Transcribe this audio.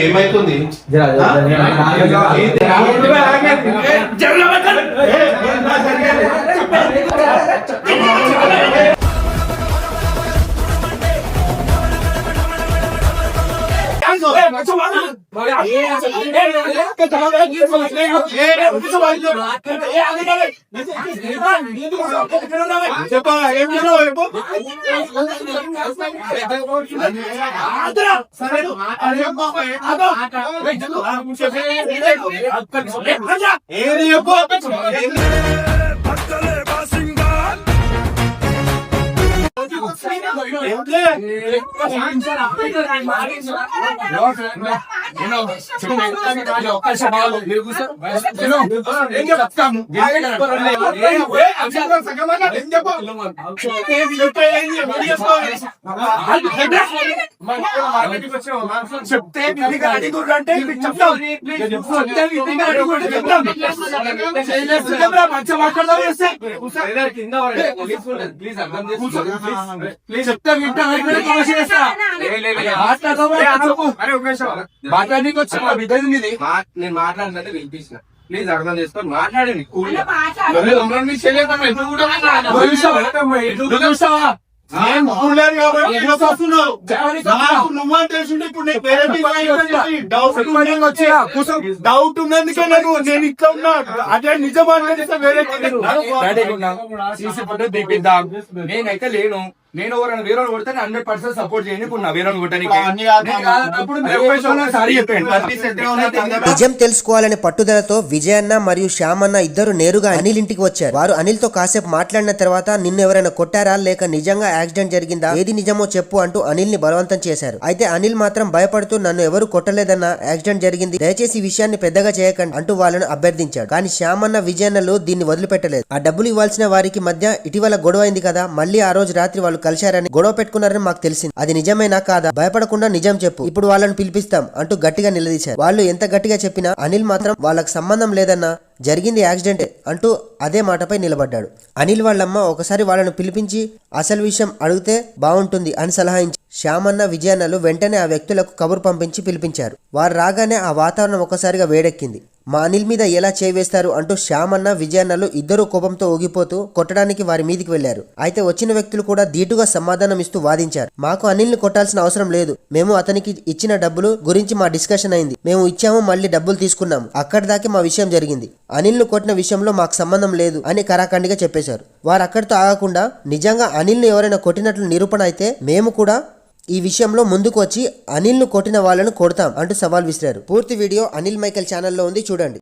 ఏమైతుంది మాట్లాడడానికి వచ్చి నేను మాట్లాడినట్టు వినిపించిన ప్లీజ్ అర్థం చేసుకొని మాట్లాడండి డౌట్ ఉన్నందుకే నేను ఇక్కడ ఉన్నా అదే నిజమాన్ని వేరే తెప్పిద్దాం నేనైతే లేను నేను ఎవరైనా వేరే కొడితే 100% సపోర్ట్ చేయండి ఇప్పుడు నా వేరే కొట్టడానికి నిజం తెలుసుకోవాలనే పట్టుదలతో విజయన్న మరియు శ్యామన్న ఇద్దరు నేరుగా అనిల్ ఇంటికి వచ్చారు. వారు అనిల్ తో కాసేపు మాట్లాడిన తర్వాత నిన్ను ఎవరైనా కొట్టారా లేక నిజంగా యాక్సిడెంట్ జరిగిందా, ఏది నిజమో చెప్పు అంటూ అనిల్ ని బలవంతం చేశారు. అయితే అనిల్ మాత్రం భయపడుతూ నన్ను ఎవరు కొట్టలేదన్నా, యాక్సిడెంట్ జరిగింది, దయచేసి ఈ విషయాన్ని పెద్దగా చేయకండి అంటూ వాళ్ళను అభ్యర్థించాడు. కానీ శ్యామన్న విజయన్నలు దీన్ని వదిలిపెట్టలేదు. ఆ డబ్బులు ఇవ్వాల్సిన వారికి మధ్య ఇటీవల గొడవ అయింది కదా, మళ్ళీ ఆ రోజు రాత్రి వాళ్ళు కలిశారని గొడవ పెట్టుకున్నారని మాకు తెలిసింది. అది నిజమేనా కాదా, భయపడకుండా నిజం చెప్పు, ఇప్పుడు వాళ్ళని పిలిపిస్తాం అంటూ గట్టిగా నిలదీశారు. వాళ్ళు ఎంత గట్టిగా చెప్పినా అనిల్ మాత్రం వాళ్ళకి సంబంధం లేదన్నా, జరిగింది యాక్సిడెంటే అంటూ అదే మాటపై నిలబడ్డాడు. అనిల్ వాళ్ళమ్మ ఒకసారి వాళ్ళను పిలిపించి అసలు విషయం అడిగితే బాగుంటుంది అని సలహా ఇచ్చి శ్యామన్న విజయన్నలు వెంటనే ఆ వ్యక్తులకు కబురు పంపించి పిలిపించారు. వారు రాగానే ఆ వాతావరణం ఒకసారిగా వేడెక్కింది. మా అనిల్ మీద ఎలా చేవేస్తారు అంటూ శ్యామన్న విజయన్నలు ఇద్దరు కోపంతో ఊగిపోతూ కొట్టడానికి వారి మీదికి వెళ్లారు. అయితే వచ్చిన వ్యక్తులు కూడా ధీటుగా సమాధానం ఇస్తూ వాదించారు. మాకు అనిల్ ని కొట్టాల్సిన అవసరం లేదు, మేము అతనికి ఇచ్చిన డబ్బులు గురించి మా డిస్కషన్ అయింది, మేము ఇచ్చాము మళ్ళీ డబ్బులు తీసుకున్నాము, అక్కడి దాకా మా విషయం జరిగింది, అనిల్ ను కొట్టిన విషయంలో మాకు సంబంధం లేదు అని కరాఖండిగా చెప్పేశారు. వారు అక్కడితో ఆగకుండా నిజంగా అనిల్ ని ఎవరైనా కొట్టినట్లు నిరూపణ అయితే మేము కూడా ఈ విషయంలో ముందుకు వచ్చి అనిల్ ను కొట్టిన వాళ్ళను కొడతాం అంటూ సవాల్ విసిరారు. పూర్తి వీడియో అనిల్ మైకేల్ ఛానల్లో ఉంది, చూడండి.